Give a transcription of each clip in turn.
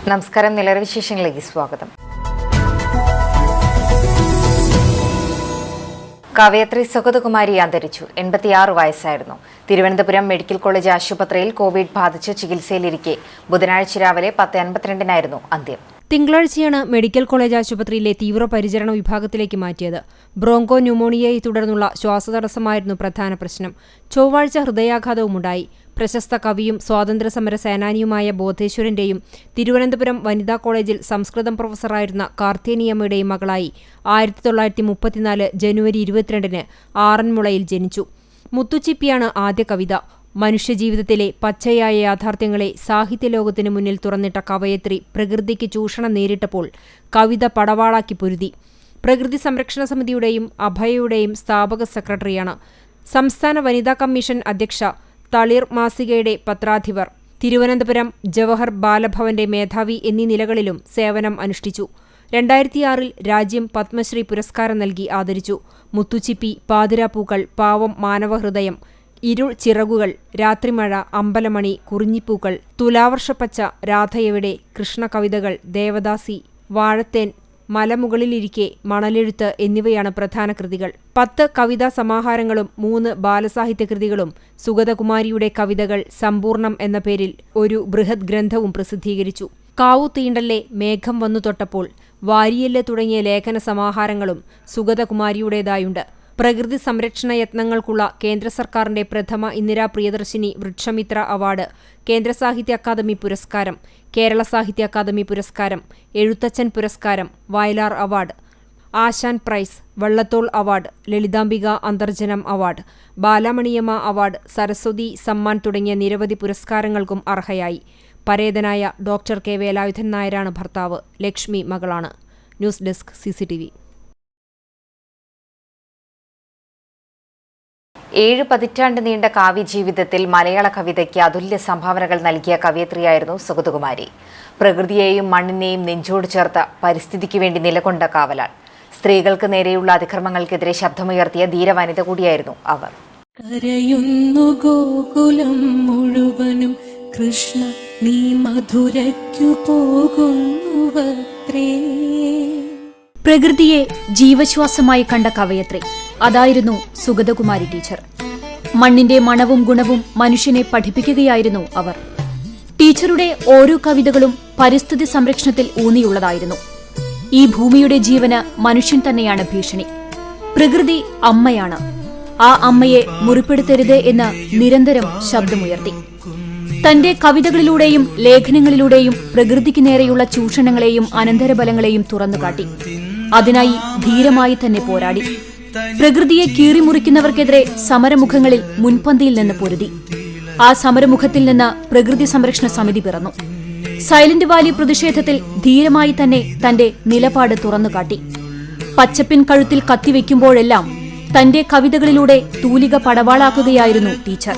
നമസ്കാരം. നിലവിലെ വിശേഷങ്ങളിലേക്ക് സ്വാഗതം. കവയത്രി സുഗതകുമാരി അന്തരിച്ചു. 86 വയസ്സായിരുന്നു. തിരുവനന്തപുരം മെഡിക്കൽ കോളേജ് ആശുപത്രിയിൽ കോവിഡ് ബാധിച്ച് ചികിത്സയിലിരിക്കെ ബുധനാഴ്ച രാവിലെ 10:52 അന്ത്യം. തിങ്കളാഴ്ചയാണ് മെഡിക്കൽ കോളേജ് ആശുപത്രിയിലെ തീവ്രപരിചരണ വിഭാഗത്തിലേക്ക് മാറ്റിയത്. ബ്രോങ്കോ ന്യൂമോണിയയെ തുടർന്നുള്ള ശ്വാസതടസ്സമായിരുന്നു പ്രധാന പ്രശ്നം. ചൊവ്വാഴ്ച ഹൃദയാഘാതവുമുണ്ടായി. പ്രശസ്ത കവിയും സ്വാതന്ത്ര്യസമര സേനാനിയുമായ ബോധേശ്വരന്റെയും തിരുവനന്തപുരം വനിതാ കോളേജിൽ സംസ്കൃതം പ്രൊഫസറായിരുന്ന കാർത്തേനിയമ്മയുടെയും മകളായി 1934 ജനുവരി 22 ആറന്മുളയിൽ ജനിച്ചു. മുത്തുച്ചിപ്പിയാണ് ആദ്യ കവിത. മനുഷ്യജീവിതത്തിലെ പച്ചയായ യാഥാർത്ഥ്യങ്ങളെ സാഹിത്യലോകത്തിനു മുന്നിൽ തുറന്നിട്ട കവയത്രി പ്രകൃതിക്ക് ചൂഷണം നേരിട്ടപ്പോൾ കവിത പടവാളാക്കി പൊരുതി. പ്രകൃതി സംരക്ഷണ സമിതിയുടെയും അഭയയുടെയും സ്ഥാപക സെക്രട്ടറിയാണ്. സംസ്ഥാന വനിതാ കമ്മീഷൻ അധ്യക്ഷ, തളിർ മാസികയുടെ പത്രാധിപർ, തിരുവനന്തപുരം ജവഹർ ബാലഭവന്റെ മേധാവി എന്നീ നിലകളിലും സേവനം അനുഷ്ഠിച്ചു. 2006 രാജ്യം പത്മശ്രീ പുരസ്കാരം നൽകി ആദരിച്ചു. മുത്തുച്ചിപ്പി, പാതിരാപ്പൂക്കൾ, പാവം മാനവഹൃദയം, ഇരുൾ ചിറകുകൾ, രാത്രിമഴ, അമ്പലമണി, കുറിഞ്ഞിപ്പൂക്കൾ, തുലാവർഷപ്പച്ച, രാധയെവിടെ, കൃഷ്ണകവിതകൾ, ദേവദാസി, വാഴത്തേൻ, മലമുകളിലിരിക്കെ, മണലെഴുത്ത് എന്നിവയാണ് പ്രധാന കൃതികൾ. 10 കവിതാ സമാഹാരങ്ങളും 3 ബാലസാഹിത്യകൃതികളും സുഗതകുമാരിയുടെ കവിതകൾ സമ്പൂർണം എന്ന പേരിൽ ഒരു ബൃഹത് ഗ്രന്ഥവും പ്രസിദ്ധീകരിച്ചു. കാവു തീണ്ടല്ലേ, മേഘം വന്നു തൊട്ടപ്പോൾ, വാരിയല്ല് തുടങ്ങിയ ലേഖന സമാഹാരങ്ങളും സുഗതകുമാരിയുടേതായുണ്ട്. പ്രകൃതി സംരക്ഷണ യത്നങ്ങൾക്കുള്ള കേന്ദ്ര സർക്കാരിന്റെ പ്രഥമ ഇന്ദിരാ പ്രിയദർശിനി വൃക്ഷമിത്ര അവാർഡ്, കേന്ദ്ര സാഹിത്യ അക്കാദമി പുരസ്കാരം, കേരള സാഹിത്യ അക്കാദമി പുരസ്കാരം, എഴുത്തച്ഛൻ പുരസ്കാരം, Vayalar award, Asan prize, Vallathol award, Lalithambika Antharjanam award, Balamaniamma award, Saraswati Samman തുടങ്ങിയ നിരവധി പുരസ്കാരങ്ങൾക്കും അർഹയായി. പരേതനായ ഡോക്ടർ കെ വേലായുധൻ നായരാണ് ഭർത്താവ്. ലക്ഷ്മി മകളാണ്. News desk CCTV. 7 പതിറ്റാണ്ട് നീണ്ട കാവ്യജീവിതത്തിൽ മലയാള കവിതയ്ക്ക് അതുല്യ സംഭാവനകൾ നൽകിയ കവയത്രിയായിരുന്നു സുഗതകുമാരി. പ്രകൃതിയെയും മണ്ണിനെയും നെഞ്ചോട് ചേർത്ത പരിസ്ഥിതിക്ക് വേണ്ടി നിലകൊണ്ട കാവലാൾ. സ്ത്രീകൾക്ക് നേരെയുള്ള അതിക്രമങ്ങൾക്കെതിരെ ശബ്ദമുയർത്തിയ ധീരവനിത കൂടിയായിരുന്നു അവർ. കരയുന്നു ഗോകുലം മുഴുവനും, കൃഷ്ണ നീ മധുരയ്ക്കു പോകുന്നുവത്രേ. പ്രകൃതിയെ ജീവശ്വാസമായി കണ്ട കവയത്രി അതായിരുന്നു സുഗതകുമാരി ടീച്ചർ. മണ്ണിന്റെ മണവും ഗുണവും മനുഷ്യനെ പഠിപ്പിക്കുകയായിരുന്നു അവർ. ടീച്ചറുടെ ഓരോ കവിതകളും പരിസ്ഥിതി സംരക്ഷണത്തിൽ ഊന്നിയുള്ളതായിരുന്നു. ഈ ഭൂമിയുടെ ജീവന് മനുഷ്യൻ തന്നെയാണ് ഭീഷണി. പ്രകൃതി അമ്മയാണ്. ആ അമ്മയെ മുറിപ്പെടുത്തരുത് എന്ന് നിരന്തരം ശബ്ദമുയർത്തി. തന്റെ കവിതകളിലൂടെയും ലേഖനങ്ങളിലൂടെയും പ്രകൃതിക്ക് നേരെയുള്ള ചൂഷണങ്ങളെയും അനന്തരഫലങ്ങളെയും തുറന്നുകാട്ടി. അതിനായി ധീരമായി തന്നെ പോരാടി. പ്രകൃതിയെ കീറിമുറിക്കുന്നവർക്കെതിരെ സമരമുഖങ്ങളിൽ മുൻപന്തിയിൽ നിന്ന് പൊരുതി. ആ സമരമുഖത്തിൽ നിന്ന് പ്രകൃതി സംരക്ഷണ സമിതി പിറന്നു. സൈലന്റ് വാലി പ്രതിഷേധത്തിൽ ധീരമായി തന്നെ തന്റെ നിലപാട് തുറന്നുകാട്ടി. പച്ചപ്പിൻ കഴുത്തിൽ കത്തിവെക്കുമ്പോഴെല്ലാം തന്റെ കവിതകളിലൂടെ തൂലിക പടവാളാക്കുകയായിരുന്നു ടീച്ചർ.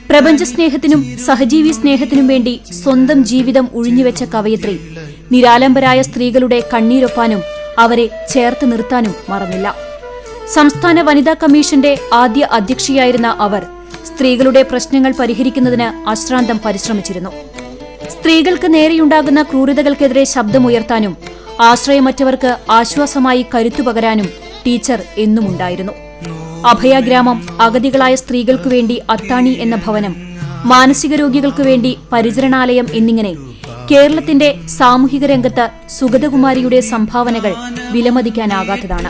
പ്രപഞ്ചസ്നേഹത്തിനും സഹജീവി സ്നേഹത്തിനും വേണ്ടി സ്വന്തം ജീവിതം ഉഴിഞ്ഞുവെച്ച കവയത്രി നിരാലംബരായ സ്ത്രീകളുടെ കണ്ണീരൊപ്പാനും അവരെ ചേർത്ത് നിർത്താനും മറന്നില്ല. സംസ്ഥാന വനിതാ കമ്മീഷന്റെ ആദ്യ അധ്യക്ഷയായിരുന്ന അവർ സ്ത്രീകളുടെ പ്രശ്നങ്ങൾ പരിഹരിക്കുന്നതിന് അശ്രാന്തം പരിശ്രമിച്ചിരുന്നു. സ്ത്രീകൾക്ക് നേരെയുണ്ടാകുന്ന ക്രൂരതകൾക്കെതിരെ ശബ്ദമുയർത്താനും ആശ്രയമറ്റവർക്ക് ആശ്വാസമായി കരുത്തുപകരാനും ടീച്ചർ എന്നുമുണ്ടായിരുന്നു. അഭയഗ്രാമം, അഗതികളായ സ്ത്രീകൾക്കു വേണ്ടി അത്താണി എന്ന ഭവനം, മാനസിക രോഗികൾക്കു വേണ്ടി പരിചരണാലയം എന്നിങ്ങനെ കേരളത്തിന്റെ സാമൂഹിക രംഗത്ത് സുഗതകുമാരിയുടെ സംഭാവനകൾ വിലമതിക്കാനാകാത്തതാണ്.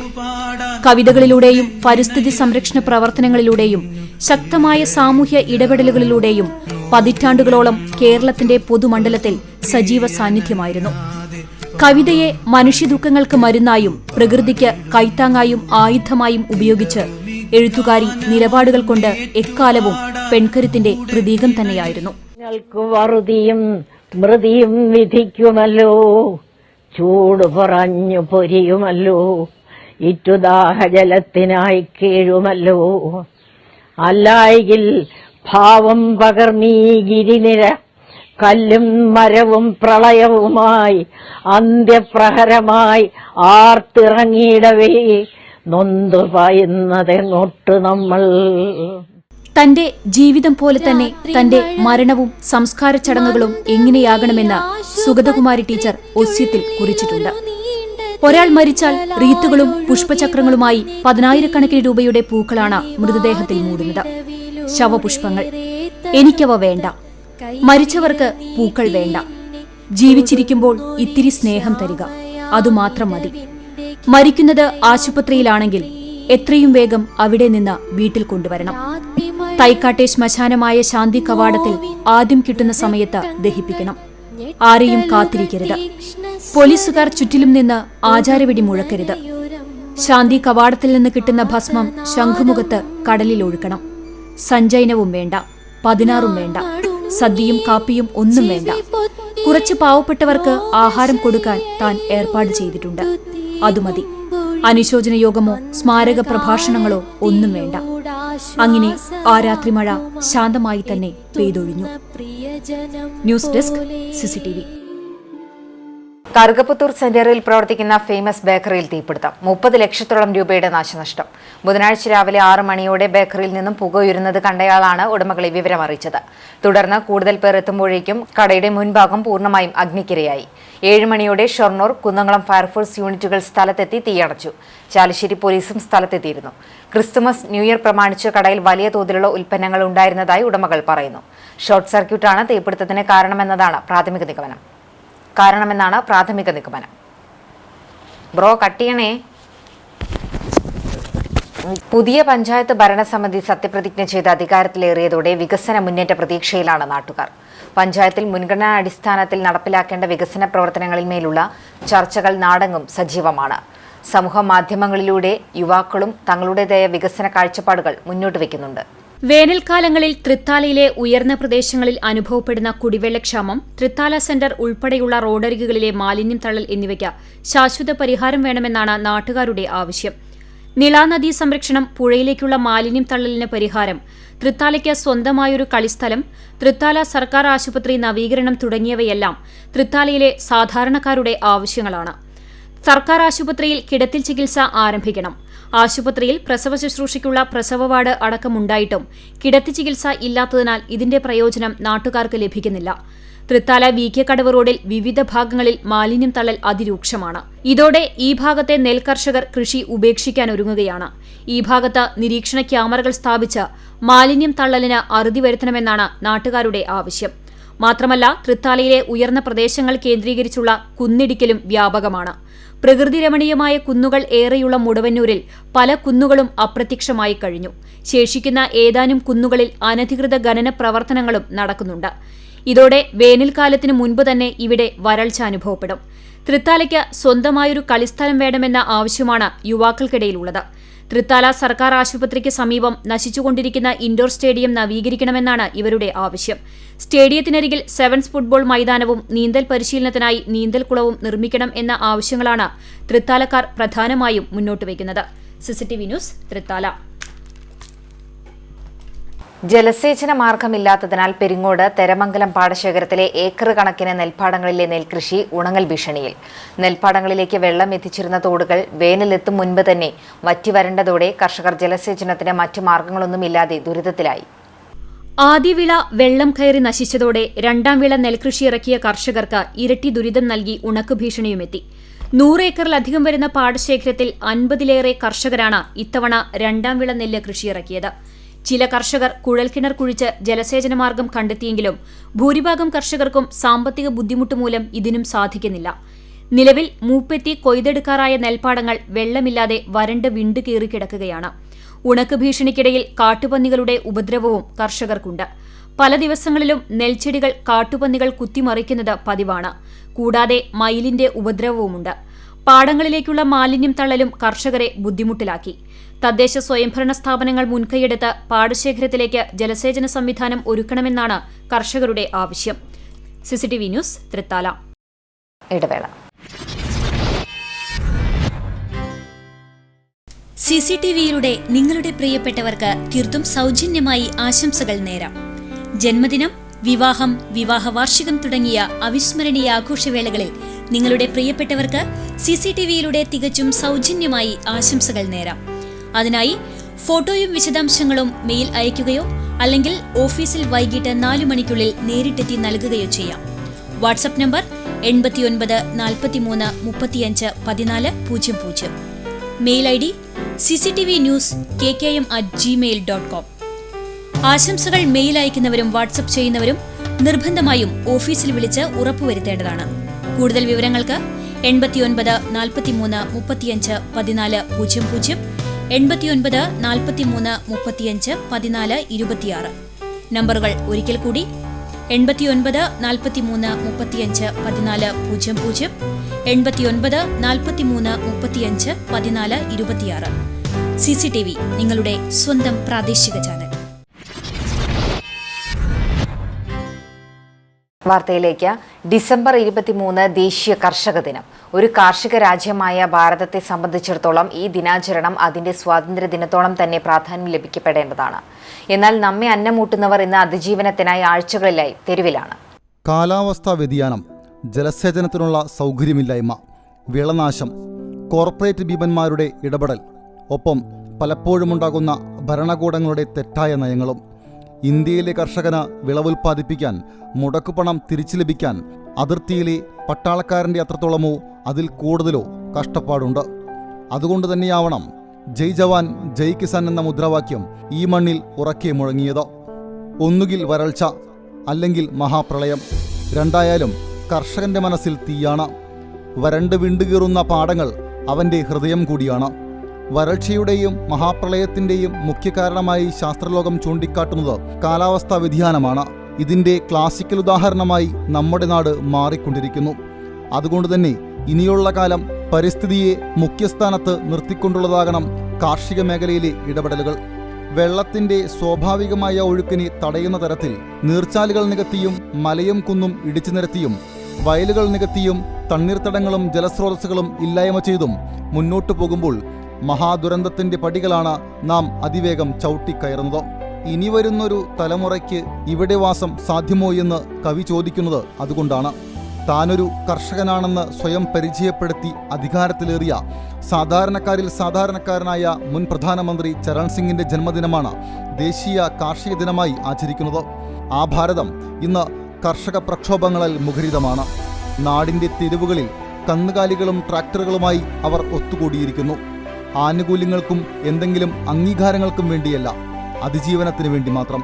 കവിതകളിലൂടെയും പരിസ്ഥിതി സംരക്ഷണ പ്രവർത്തനങ്ങളിലൂടെയും ശക്തമായ സാമൂഹ്യ ഇടപെടലുകളിലൂടെയും പതിറ്റാണ്ടുകളോളം കേരളത്തിന്റെ പൊതുമണ്ഡലത്തിൽ സജീവ സാന്നിധ്യമായിരുന്നു. കവിതയെ മനുഷ്യദുഃഖങ്ങൾക്ക് മരുന്നായും പ്രകൃതിക്ക് കൈത്താങ്ങായും ആയുധമായും ഉപയോഗിച്ച് എഴുത്തുകാരി നിലപാടുകൾ കൊണ്ട് എക്കാലവും പെൺകരുത്തിന്റെ പ്രതീകം തന്നെയായിരുന്നു. വറുതിയും സ്മൃതിയും വിധിക്കുമല്ലോ, ചൂട് പറഞ്ഞു പൊരിയുമല്ലോ, ഇറ്റുദാഹജലത്തിനായി കീഴുമല്ലോ. അല്ലായെങ്കിൽ ഭാവം പകർന്നീ ഗിരിനിര കല്ലും മരവും പ്രളയവുമായി അന്ത്യപ്രഹരമായി ആർത്തിറങ്ങിയിടവേ നൊന്തു പായുന്നതെങ്ങോട്ട് നമ്മൾ. തന്റെ ജീവിതം പോലെ തന്നെ തന്റെ മരണവും സംസ്കാര ചടങ്ങുകളും എങ്ങനെയാകണമെന്ന് സുഗതകുമാരി ടീച്ചർ ഒസ്യത്തിൽ കുറിച്ചിട്ടുണ്ട്. ഒരാൾ മരിച്ചാൽ റീത്തുകളും പുഷ്പചക്രങ്ങളുമായി 10,000-കണക്കിന് രൂപയുടെ പൂക്കളാണ് മൃതദേഹത്തിൽ മൂടുന്നത്. ശവപുഷ്പങ്ങൾ. എനിക്കവ വേണ്ട. മരിച്ചവർക്ക് പൂക്കൾ വേണ്ട. ജീവിച്ചിരിക്കുമ്പോൾ ഇത്തിരി സ്നേഹം തരിക, അതുമാത്രം മതി. മരിക്കുന്നത് ആശുപത്രിയിലാണെങ്കിൽ എത്രയും വേഗം അവിടെ നിന്ന് വീട്ടിൽ കൊണ്ടുവരണം. തൈക്കാട്ടെ ശ്മശാനമായ ശാന്തി കവാടത്തിൽ ആദ്യം കിട്ടുന്ന സമയത്ത് ദഹിപ്പിക്കണം. ആരെയും കാത്തിരിക്കരുത്. പോലീസുകാർ ചുറ്റിലും നിന്ന് ആചാരവെടി മുഴക്കരുത്. ശാന്തി കവാടത്തിൽ നിന്ന് കിട്ടുന്ന ഭസ്മം ശംഖുമുഖത്ത് കടലിൽ ഒഴുക്കണം. സഞ്ചയനവും വേണ്ട, 16 വേണ്ട, സദ്യയും കാപ്പിയും ഒന്നും വേണ്ട. കുറച്ച് പാവപ്പെട്ടവർക്ക് ആഹാരം കൊടുക്കാൻ താൻ ഏർപ്പാട് ചെയ്തിട്ടുണ്ട്. അതുമതി. അനുശോചന യോഗമോ സ്മാരക പ്രഭാഷണങ്ങളോ ഒന്നും വേണ്ട. അങ്ങനെ ആ രാത്രി മഴ ശാന്തമായി തന്നെ പെയ്തൊഴിഞ്ഞു. News desk CCTV. കറുകപ്പുത്തൂർ സെന്ററിൽ പ്രവർത്തിക്കുന്ന ഫേമസ് ബേക്കറിയിൽ തീപിടുത്തം. 30 ലക്ഷത്തോളം രൂപയുടെ നാശനഷ്ടം. ബുധനാഴ്ച രാവിലെ 6 മണിയോടെ ബേക്കറിയിൽ നിന്നും പുകയുരുന്നത് കണ്ടയാളാണ് ഉടമകളെ വിവരം അറിയിച്ചത്. തുടർന്ന് കൂടുതൽ പേർ എത്തുമ്പോഴേക്കും കടയുടെ മുൻഭാഗം പൂർണ്ണമായും അഗ്നിക്കിരയായി. 7 മണിയോടെ ഷൊർണൂർ, കുന്നംകുളം ഫയർഫോഴ്സ് യൂണിറ്റുകൾ സ്ഥലത്തെത്തി തീയണച്ചു. ചാലിശ്ശേരി പോലീസും സ്ഥലത്തെത്തിയിരുന്നു. ക്രിസ്തുമസ്, ന്യൂ ഇയർ പ്രമാണിച്ച് കടയിൽ വലിയ തോതിലുള്ള ഉൽപ്പന്നങ്ങൾ ഉണ്ടായിരുന്നതായി ഉടമകൾ പറയുന്നു. ഷോർട്ട് സർക്യൂട്ടാണ് തീപിടുത്തത്തിന് കാരണമെന്നാണ് പ്രാഥമിക നിഗമനം. ബ്രോ കട്ടിയണേ. പുതിയ പഞ്ചായത്ത് ഭരണസമിതി സത്യപ്രതിജ്ഞ ചെയ്ത് അധികാരത്തിലേറിയതോടെ വികസന മുന്നേറ്റ പ്രതീക്ഷയിലാണ് നാട്ടുകാർ. പഞ്ചായത്തിൽ മുൻഗണനാ അടിസ്ഥാനത്തിൽ നടപ്പിലാക്കേണ്ട വികസന പ്രവർത്തനങ്ങളിന്മേലുള്ള ചർച്ചകൾ നാടെങ്ങും സജീവമാണ്. സമൂഹ മാധ്യമങ്ങളിലൂടെ യുവാക്കളും തങ്ങളുടേതായ വികസന കാഴ്ചപ്പാടുകൾ മുന്നോട്ട് വയ്ക്കുന്നുണ്ട്. വേനൽക്കാലങ്ങളിൽ തൃത്താലയിലെ ഉയർന്ന പ്രദേശങ്ങളിൽ അനുഭവപ്പെടുന്ന കുടിവെള്ളക്ഷാമം, തൃത്താല സെന്റർ ഉൾപ്പെടെയുള്ള റോഡരികുകളിലെ മാലിന്യം തള്ളൽ എന്നിവയ്ക്ക് ശാശ്വത പരിഹാരം വേണമെന്നാണ് നാട്ടുകാരുടെ ആവശ്യം. നിളാനദീ സംരക്ഷണം, പുഴയിലേക്കുള്ള മാലിന്യം തള്ളലിന് പരിഹാരം, തൃത്താലയ്ക്ക് സ്വന്തമായൊരു കളിസ്ഥലം, തൃത്താല സർക്കാർ ആശുപത്രി നവീകരണം തുടങ്ങിയവയെല്ലാം തൃത്താലയിലെ സാധാരണക്കാരുടെ ആവശ്യങ്ങളാണ്. സർക്കാർ ആശുപത്രിയിൽ കിടത്തിൽ ചികിത്സ ആരംഭിക്കണം. ആശുപത്രിയിൽ പ്രസവ ശുശ്രൂഷയ്ക്കുള്ള പ്രസവ വാർഡ് അടക്കമുണ്ടായിട്ടും കിടത്തി ചികിത്സ ഇല്ലാത്തതിനാൽ ഇതിന്റെ പ്രയോജനം നാട്ടുകാർക്ക് ലഭിക്കുന്നില്ല. തൃത്താല വീക്കക്കടവ് റോഡിൽ വിവിധ ഭാഗങ്ങളിൽ മാലിന്യം തള്ളൽ അതിരൂക്ഷമാണ്. ഇതോടെ ഈ ഭാഗത്തെ നെൽകർഷകർ കൃഷി ഉപേക്ഷിക്കാനൊരുങ്ങുകയാണ്. ഈ ഭാഗത്ത് നിരീക്ഷണ ക്യാമറകൾ സ്ഥാപിച്ച് മാലിന്യം തള്ളലിന് അറുതി വരുത്തണമെന്നാണ് നാട്ടുകാരുടെ ആവശ്യം. മാത്രമല്ല, തൃത്താലയിലെ ഉയർന്ന പ്രദേശങ്ങൾ കേന്ദ്രീകരിച്ചുള്ള കുന്നിടിക്കലും വ്യാപകമാണ്. പ്രകൃതി രമണീയമായ കുന്നുകൾ ഏറെയുള്ള മുടവന്നൂരിൽ പല കുന്നുകളും അപ്രത്യക്ഷമായി കഴിഞ്ഞു. ശേഷിക്കുന്ന ഏതാനും കുന്നുകളിൽ അനധികൃത ഖനന പ്രവർത്തനങ്ങളും നടക്കുന്നുണ്ട്. ഇതോടെ വേനൽക്കാലത്തിന് മുൻപ് തന്നെ ഇവിടെ വരൾച്ച അനുഭവപ്പെടും. തൃത്താലയ്ക്ക് സ്വന്തമായൊരു കളിസ്ഥലം വേണമെന്ന ആവശ്യമാണ് യുവാക്കൾക്കിടയിലുള്ളത്. തൃത്താല സർക്കാർ ആശുപത്രിക്ക് സമീപം നശിച്ചുകൊണ്ടിരിക്കുന്ന ഇൻഡോർ സ്റ്റേഡിയം നവീകരിക്കണമെന്നാണ് ഇവരുടെ ആവശ്യം. സ്റ്റേഡിയത്തിനരികിൽ സെവൻസ് ഫുട്ബോൾ മൈതാനവും നീന്തൽ പരിശീലനത്തിനായി നീന്തൽക്കുളവും നിർമ്മിക്കണം എന്ന ആവശ്യങ്ങളാണ് തൃത്താലക്കാർ പ്രധാനമായും മുന്നോട്ടുവയ്ക്കുന്നത്. CCTV news, Thrithala. ജലസേചന മാർഗമില്ലാത്തതിനാൽ പെരിങ്ങോട് തെരമംഗലം പാടശേഖരത്തിലെ ഏക്കർ കണക്കിന് നെൽപ്പാടങ്ങളിലെ നെൽകൃഷി ഉണങ്ങൽ ഭീഷണിയിൽ. നെൽപ്പാടങ്ങളിലേക്ക് വെള്ളം എത്തിച്ചിരുന്ന തോടുകൾ വേനലെത്തും മുൻപ് തന്നെ വറ്റിവരണ്ടതോടെ കർഷകർ ജലസേചനത്തിന് മറ്റു മാർഗങ്ങളൊന്നുമില്ലാതെ ദുരിതത്തിലായി. ആദ്യവിള വെള്ളം കയറി നശിച്ചതോടെ രണ്ടാം വിള നെൽകൃഷി ഇറക്കിയ കർഷകർക്ക് ഇരട്ടി ദുരിതം നൽകി ഉണക്കു ഭീഷണിയുമെത്തി. 100 ഏക്കറിലധികം വരുന്ന പാടശേഖരത്തിൽ 50-ലേറെ കർഷകരാണ് ഇത്തവണ രണ്ടാം വിള നെല്ല് കൃഷിയിറക്കിയത്. ചില കർഷകർ കുഴൽക്കിണർ കുഴിച്ച് ജലസേചന മാർഗം കണ്ടെത്തിയെങ്കിലും ഭൂരിഭാഗം കർഷകർക്കും സാമ്പത്തിക ബുദ്ധിമുട്ട് മൂലം ഇതിനും സാധിക്കുന്നില്ല. നിലവിൽ മൂപ്പെത്തി കൊയ്തെടുക്കാറായ നെൽപ്പാടങ്ങൾ വെള്ളമില്ലാതെ വരണ്ട് വിണ്ടുകീറി കിടക്കുകയാണ്. ഉണക്ക് ഭീഷണിക്കിടയിൽ കാട്ടുപന്നികളുടെ ഉപദ്രവവും കർഷകർക്കുണ്ട്. പല ദിവസങ്ങളിലും നെൽച്ചെടികൾ കാട്ടുപന്നികൾ കുത്തിമറിക്കുന്നത് പതിവാണ്. കൂടാതെ മയിലിന്റെ ഉപദ്രവവുമുണ്ട്. പാടങ്ങളിലേക്കുള്ള മാലിന്യം തള്ളലും കർഷകരെ ബുദ്ധിമുട്ടിലാക്കി. തദ്ദേശ സ്വയംഭരണ സ്ഥാപനങ്ങൾ മുൻകൈയെടുത്ത് പാടശേഖരത്തിലേക്ക് ജലസേചന സംവിധാനം ഒരുക്കണമെന്നാണ് കർഷകരുടെ ആവശ്യം. CCTV news, Thrithala. ഇടവേള. CCTVയിലൂടെ നിങ്ങളുടെ പ്രിയപ്പെട്ടവർക്ക് തീർത്തും സൗജന്യമായി ആശംസകൾ നേരാം. ജന്മദിനം, വിവാഹം, വിവാഹ വാർഷികം തുടങ്ങിയ അവിസ്മരണീയ ആഘോഷവേളകളിൽ നിങ്ങളുടെ പ്രിയപ്പെട്ടവർക്ക് CCTVയിലൂടെ തികച്ചും സൗജന്യമായി ആശംസകൾ നേരാം. അതിനായി ഫോട്ടോയും വിശദാംശങ്ങളും മെയിൽ അയയ്ക്കുകയോ അല്ലെങ്കിൽ ഓഫീസിൽ വൈകിട്ട് 4 മണിക്കുള്ളിൽ നേരിട്ടെത്തി നൽകുകയോ ചെയ്യാം. WhatsApp number 89 43 35 14 00. Mail ID cctvnews@gmail.com. ആശംസകൾ മെയിൽ അയക്കുന്നവരും വാട്സ്ആപ്പ് ചെയ്യുന്നവരും നിർബന്ധമായും ഓഫീസിൽ വിളിച്ച് ഉറപ്പുവരുത്തേണ്ടതാണ്. കൂടുതൽ വിവരങ്ങൾക്ക് 89 43 35 14 00, 89 43 35 14 26. നമ്പറുകൾ ഒരിക്കൽ കൂടി 89 43 35 14 00, 89 43 35 14 26. CCTV, നിങ്ങളുടെ സ്വന്തം പ്രാദേശിക ചാനൽ. വാർത്തയിലേക്ക്. ഡിസംബർ 23 ദേശീയ കർഷക ദിനം. ഒരു കാർഷിക രാജ്യമായ ഭാരതത്തെ സംബന്ധിച്ചിടത്തോളം ഈ ദിനാചരണം അതിന്റെ സ്വാതന്ത്ര്യ ദിനത്തോളം തന്നെ പ്രാധാന്യം ലഭിക്കപ്പെടേണ്ടതാണ്. എന്നാൽ നമ്മെ അന്നമൂട്ടുന്നവർ ഇന്ന് അതിജീവനത്തിനായി ആഴ്ചകളിലായി തെരുവിലാണ്. കാലാവസ്ഥാ വ്യതിയാനം, ജലസേചനത്തിനുള്ള സൗകര്യമില്ലായ്മ, വിളനാശം, കോർപ്പറേറ്റ് ഭീമന്മാരുടെ ഇടപെടൽ, ഒപ്പം പലപ്പോഴുമുണ്ടാകുന്ന ഭരണകൂടങ്ങളുടെ തെറ്റായ നയങ്ങളും. ഇന്ത്യയിലെ കർഷകന് വിളവുൽപ്പാദിപ്പിക്കാൻ മുടക്കുപണം തിരിച്ചു ലഭിക്കാൻ അതിർത്തിയിലെ പട്ടാളക്കാരൻ്റെ അത്രത്തോളമോ അതിൽ കൂടുതലോ കഷ്ടപ്പാടുണ്ട്. അതുകൊണ്ട് തന്നെയാവണം ജയ് ജവാൻ ജയ് കിസാൻ എന്ന മുദ്രാവാക്യം ഈ മണ്ണിൽ ഉറക്കെ മുഴങ്ങിയത്. ഒന്നുകിൽ വരൾച്ച, അല്ലെങ്കിൽ മഹാപ്രളയം. രണ്ടായാലും കർഷകന്റെ മനസ്സിൽ തീയാണ്. വരണ്ട് വിണ്ടുകീറുന്ന പാടങ്ങൾ അവൻ്റെ ഹൃദയം കൂടിയാണ്. വരൾച്ചയുടെയും മഹാപ്രളയത്തിൻ്റെയും മുഖ്യ കാരണമായി ശാസ്ത്രലോകം ചൂണ്ടിക്കാട്ടുന്നത് കാലാവസ്ഥാ വ്യതിയാനമാണ്. ഇതിൻ്റെ ക്ലാസിക്കൽ ഉദാഹരണമായി നമ്മുടെ നാട് മാറിക്കൊണ്ടിരിക്കുന്നു. അതുകൊണ്ട് തന്നെ ഇനിയുള്ള കാലം പരിസ്ഥിതിയെ മുഖ്യസ്ഥാനത്ത് നിർത്തിക്കൊണ്ടുള്ളതാകണം കാർഷിക മേഖലയിലെ ഇടപെടലുകൾ. വെള്ളത്തിൻ്റെ സ്വാഭാവികമായ ഒഴുക്കിനെ തടയുന്ന തരത്തിൽ നീർച്ചാലുകൾ നികത്തിയും മലയും കുന്നും ഇടിച്ചു നിരത്തിയും വയലുകൾ നികത്തിയും തണ്ണീർത്തടങ്ങളും ജലസ്രോതസ്സുകളും ഇല്ലായ്മ ചെയ്തും മുന്നോട്ടു പോകുമ്പോൾ മഹാദുരന്തത്തിൻ്റെ പടികളാണ് നാം അതിവേഗം ചവിട്ടിക്കയറുന്നത്. ഇനി വരുന്നൊരു തലമുറയ്ക്ക് ഇവിടെ വാസം സാധ്യമോ എന്ന് കവി ചോദിക്കുന്നത് അതുകൊണ്ടാണ്. താനൊരു കർഷകനാണെന്ന് സ്വയം പരിചയപ്പെടുത്തി അധികാരത്തിലേറിയ സാധാരണക്കാരിൽ സാധാരണക്കാരനായ മുൻ പ്രധാനമന്ത്രി ചരൺ സിംഗിൻ്റെ ജന്മദിനമാണ് ദേശീയ കാർഷിക ദിനമായി ആചരിക്കുന്നത്. ആ ഭാരതം ഇന്ന് കർഷക പ്രക്ഷോഭങ്ങളിൽ മുഖരിതമാണ്. നാടിൻ്റെ തെരുവുകളിൽ കന്നുകാലികളും ട്രാക്ടറുകളുമായി അവർ ഒത്തുകൂടിയിരിക്കുന്നു. ആനുകൂല്യങ്ങൾക്കും എന്തെങ്കിലും അംഗീകാരങ്ങൾക്കും വേണ്ടിയല്ല, അതിജീവനത്തിന് വേണ്ടി മാത്രം.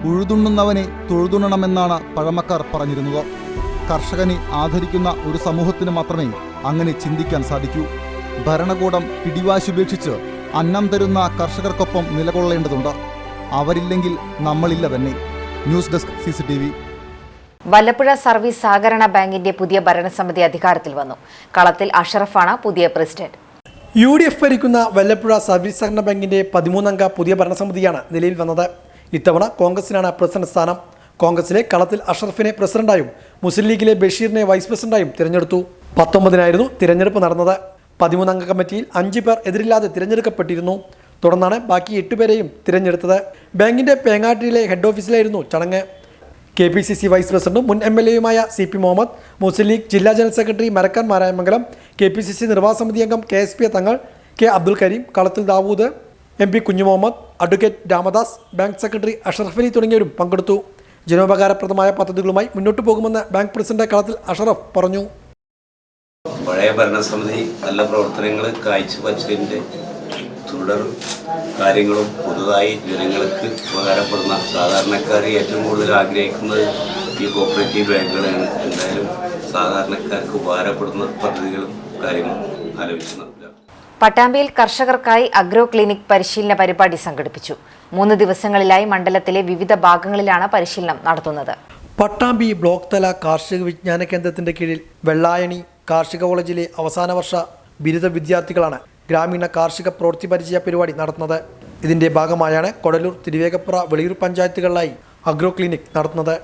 ഉഴുതുണ്ണുന്നവനെ തൊഴുതുണ്ണണമെന്നാണ് പഴമക്കാർ പറഞ്ഞിരുന്നത്. കർഷകനെ ആദരിക്കുന്ന ഒരു സമൂഹത്തിന് മാത്രമേ അങ്ങനെ ചിന്തിക്കാൻ സാധിക്കൂ. ഭരണകൂടം പിടിവാശുപേക്ഷിച്ച് അന്നം തരുന്ന കർഷകർക്കൊപ്പം നിലകൊള്ളേണ്ടതുണ്ട്. അവരില്ലെങ്കിൽ നമ്മളില്ല തന്നെ. News desk CCTV. Vallapuzha service സഹകരണ ബാങ്കിന്റെ പുതിയ ഭരണസമിതി അധികാരത്തിൽ വന്നു. കളത്തിൽ അഷറഫാണ് പുതിയ പ്രസിഡന്റ്. UDF ഭരിക്കുന്ന വല്ലപ്പുഴ സർവീസ് സഹകരണ ബാങ്കിന്റെ 13-അംഗ പുതിയ ഭരണസമിതിയാണ് നിലയിൽ വന്നത്. ഇത്തവണ കോൺഗ്രസിനാണ് പ്രസിഡന്റ് സ്ഥാനം. കോൺഗ്രസിലെ കളത്തിൽ അഷറഫിനെ പ്രസിഡന്റായും മുസ്ലിം ലീഗിലെ ബഷീറിനെ വൈസ് പ്രസിഡന്റായും തിരഞ്ഞെടുത്തു. 19-നായിരുന്നു തിരഞ്ഞെടുപ്പ് നടന്നത്. 13-അംഗ കമ്മിറ്റിയിൽ 5 പേർ എതിരില്ലാതെ തിരഞ്ഞെടുക്കപ്പെട്ടിരുന്നു. തുടർന്നാണ് ബാക്കി 8 പേരെയും തിരഞ്ഞെടുത്തത്. ബാങ്കിന്റെ പേങ്ങാട്ടിയിലെ ഹെഡ് ഓഫീസിലായിരുന്നു ചടങ്ങ്. KPCC വൈസ് പ്രസിഡന്റും മുൻ MLA-യുമായ CP മുഹമ്മദ്, മുസ്ലിം ലീഗ് ജില്ലാ general secretary Marakkan Marayamangalam, KPCC നിർവാഹക സമിതി അംഗം KSP തങ്ങൾ, K അബ്ദുൽ കരീം, കളത്തിൽ Dawood, MP Kunhu Muhammad, advocate Ramadas, bank secretary Ashraf Ali തുടങ്ങിയവരും പങ്കെടുത്തു. ജനോപകാരപ്രദമായ പദ്ധതികളുമായി മുന്നോട്ടു പോകുമെന്ന് ബാങ്ക് പ്രസിഡന്റ് കളത്തിൽ അഷറഫ് പറഞ്ഞു. പഴയ ഭരണസമിതി നല്ല പ്രവർത്തനങ്ങൾ കാഴ്ചവച്ചതിൻ്റെ തുടർ കാര്യങ്ങളും പുതുതായി ജനങ്ങൾക്ക് ഉപകാരപ്പെടുന്ന സാധാരണക്കാർ ഏറ്റവും കൂടുതൽ ആഗ്രഹിക്കുന്നത് ഈ കോപ്പറേറ്റീവ് ബാങ്കുകളാണ്. എന്തായാലും സാധാരണക്കാർക്ക് ഉപകാരപ്പെടുന്ന പദ്ധതികളും കാര്യങ്ങളും ആലോചിക്കുന്നത്. പട്ടാമ്പിയിൽ കർഷകർക്കായി അഗ്രോ ക്ലിനിക് പരിശീലന പരിപാടി സംഘടിപ്പിച്ചു. 3 ദിവസങ്ങളിലായി മണ്ഡലത്തിലെ വിവിധ ഭാഗങ്ങളിലാണ് പരിശീലനം നടത്തുന്നത്. പട്ടാമ്പി ബ്ലോക്ക് തല കാർഷിക വിജ്ഞാന കേന്ദ്രത്തിന്റെ കീഴിൽ വെള്ളായണി കാർഷിക കോളേജിലെ അവസാന വർഷ ബിരുദ വിദ്യാർത്ഥികളാണ് ഗ്രാമീണ കാർഷിക പ്രവൃത്തി പരിചയ പരിപാടി നടത്തുന്നത്. ഇതിന്റെ ഭാഗമായാണ് കൊടലൂർ, തിരുവേഗപ്പുറ, വെളിയൂർ പഞ്ചായത്തുകളിലായി അഗ്രോ ക്ലിനിക് നടത്തുന്നത്.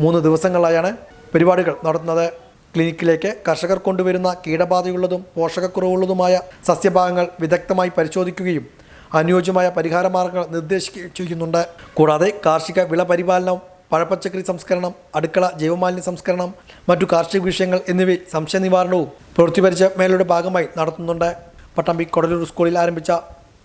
3 ദിവസങ്ങളിലായാണ് പരിപാടികൾ നടത്തുന്നത്. ക്ലിനിക്കിലേക്ക് കർഷകർ കൊണ്ടുവരുന്ന കീടബാധയുള്ളതും പോഷകക്കുറവുള്ളതുമായ സസ്യഭാഗങ്ങൾ വിദഗ്ധമായി പരിശോധിക്കുകയും അനുയോജ്യമായ പരിഹാരമാർഗ്ഗങ്ങൾ നിർദ്ദേശിക്കുകയും ചെയ്യുന്നുണ്ട്. കൂടാതെ കാർഷിക വിള പരിപാലനം, പഴപ്പച്ചക്കറി സംസ്കരണം, അടുക്കള ജൈവമാലിന്യ സംസ്കരണം, മറ്റു കാർഷിക വിഷയങ്ങൾ എന്നിവയിൽ സംശയ നിവാരണവും പ്രവൃത്തി പരിചയ മേളയുടെ ഭാഗമായി നടത്തുന്നുണ്ട്. പട്ടാമ്പി കൊടലൂർ സ്കൂളിൽ ആരംഭിച്ച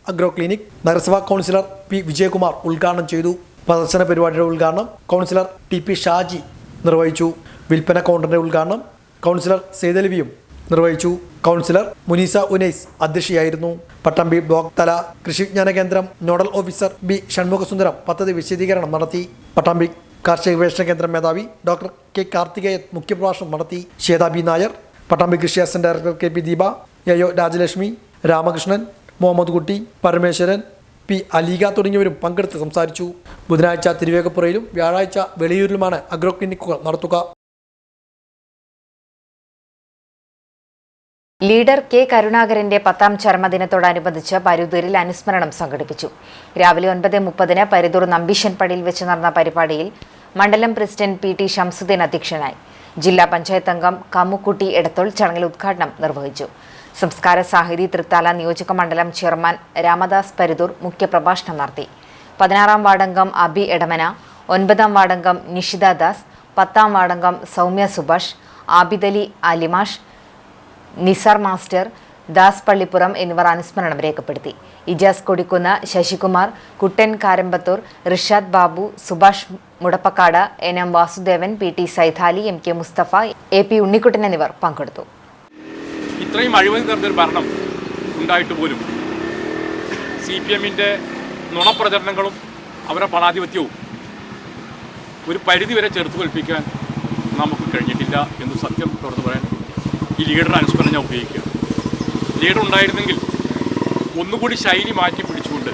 അഗ്രോ ക്ലിനിക് നഗരസഭാ കൗൺസിലർ P. വിജയകുമാർ ഉദ്ഘാടനം ചെയ്തു. പ്രദർശന പരിപാടിയുടെ ഉദ്ഘാടനം കൗൺസിലർ TP ഷാജി നിർവഹിച്ചു. വിൽപ്പന കൗണ്ടറിന്റെ ഉദ്ഘാടനം കൗൺസിലർ സെയ്തലവിയും നിർവഹിച്ചു. കൗൺസിലർ മുനീസ ഉനൈസ് അധ്യക്ഷയായിരുന്നു. പട്ടാമ്പി ബ്ലോക്ക് തല കൃഷി വിജ്ഞാന കേന്ദ്രം നോഡൽ ഓഫീസർ B ഷൺമുഖസുന്ദരം പദ്ധതി വിശദീകരണം നടത്തി. പട്ടാമ്പി കാർഷിക ഗവേഷണ കേന്ദ്രം മേധാവി ഡോക്ടർ K കാർത്തികേയൻ മുഖ്യപ്രഭാഷണം നടത്തി. ശ്വേത B നായർ, പട്ടാമ്പി കൃഷി assistant director KP Deepa, AO Rajalakshmi, Ramakrishnan, Muhammad Kutty, Parameswaran, P അലീഗ തുടങ്ങിയവരും പങ്കെടുത്ത് സംസാരിച്ചു. ബുധനാഴ്ച തിരുവേഗപ്പുറയിലും വ്യാഴാഴ്ച വെളിയൂരിലുമാണ് അഗ്രോ ക്ലിനിക്കുകൾ നടത്തുക. ലീഡർ K കരുണാകരന്റെ 10ാം ചരമദിനത്തോടനുബന്ധിച്ച് പരുതൂരിൽ അനുസ്മരണം സംഘടിപ്പിച്ചു. രാവിലെ 9:30 പരുതൂർ നമ്പീശൻ പടിയിൽ വെച്ച് നടന്ന പരിപാടിയിൽ മണ്ഡലം പ്രസിഡന്റ് PT ഷംസുദ്ദീൻ അധ്യക്ഷനായി. ജില്ലാ പഞ്ചായത്ത് അംഗം കമ്മുക്കുട്ടി എടത്തോൾ ചടങ്ങിൽ ഉദ്ഘാടനം നിർവഹിച്ചു. സംസ്കാര സാഹിതി തൃത്താല നിയോജക മണ്ഡലം ചെയർമാൻ രാമദാസ് പരുതൂർ മുഖ്യപ്രഭാഷണം നടത്തി. 16ാം വാർഡംഗം അബി എടമന, 9ാം വാർഡംഗം നിഷിത ദാസ്, 10ാം വാർഡംഗം സൗമ്യ സുഭാഷ്, ആബിദലി അലിമാഷ്, നിസാർ മാസ്റ്റർ, ദാസ് പള്ളിപ്പുറം എന്നിവർ അനുസ്മരണം രേഖപ്പെടുത്തി. ഇജാസ് കൊടിക്കുന്ന്, ശശികുമാർ, കുട്ടൻ കാരമ്പത്തൂർ, Rishad Babu, Subhash Mudappakkad, NM Vasudevan, PT Saithali, MK Mustafa, AP Unnikuttan എന്നിവർ പങ്കെടുത്തു. ഇത്രയും അഴിമതി നിറഞ്ഞൊരു ഭരണം ഉണ്ടായിട്ട് പോലും CPMന്റെ നുണപ്രചരണങ്ങളും അവരുടെ പണാധിപത്യവും ഒരു പരിധിവരെ ചെറുത്തു തോൽപ്പിക്കാൻ നമുക്ക് കഴിഞ്ഞിട്ടില്ല എന്ന് സത്യം തുറന്നു പറയാൻ ഈ ലീഡറുടെ അനുസ്മരണം ഞാൻ ഉപയോഗിക്കുക. ലീഡർ ഉണ്ടായിരുന്നെങ്കിൽ ഒന്നുകൂടി ശൈലി മാറ്റി പിടിച്ചുകൊണ്ട്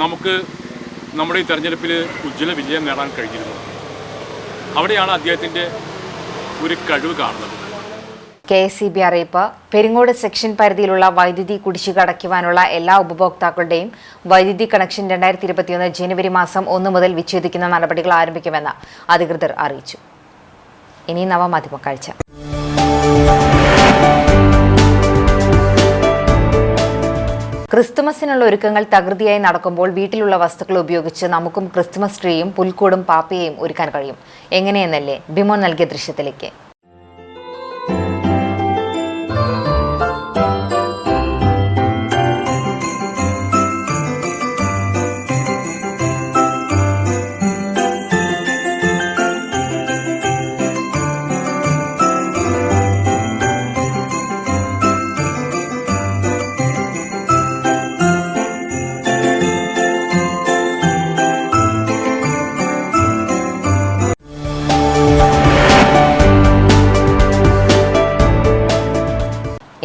നമുക്ക് നമ്മുടെ ഈ തെരഞ്ഞെടുപ്പിൽ ഉജ്ജ്വല വിജയം നേടാൻ കഴിഞ്ഞിരുന്നു. അവിടെയാണ് അദ്ദേഹത്തിൻ്റെ ഒരു കഴിവ് കാണുന്നത്. KSEB അറിയിപ്പ്. പെരിങ്ങോട് സെക്ഷൻ പരിധിയിലുള്ള വൈദ്യുതി കുടിശ്ശിക അടയ്ക്കുവാനുള്ള എല്ലാ ഉപഭോക്താക്കളുടെയും വൈദ്യുതി കണക്ഷൻ 2021 ജനുവരി മാസം 1 മുതൽ വിച്ഛേദിക്കുന്ന നടപടികൾ ആരംഭിക്കുമെന്ന് അധികൃതർ അറിയിച്ചു. ഇനി നവമാധ്യമ കാഴ്ച. ക്രിസ്തുമസിനുള്ള ഒരുക്കങ്ങൾ തകൃതിയായി നടക്കുമ്പോൾ വീട്ടിലുള്ള വസ്തുക്കൾ ഉപയോഗിച്ച് നമുക്കും ക്രിസ്തുമസ് ട്രീയും പുൽക്കൂടും പാപ്പയെയും ഒരുക്കാൻ കഴിയും. എങ്ങനെയെന്നല്ലേ ബിമോൻ നൽകിയ ദൃശ്യത്തിലേക്ക്.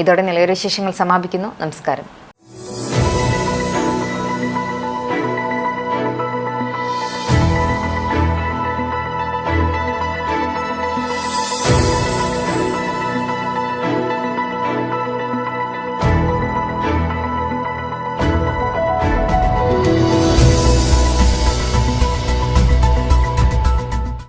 ഇതോടെ നിലവിലെ വിശേഷങ്ങൾ സമാപിക്കുന്നു. നമസ്കാരം.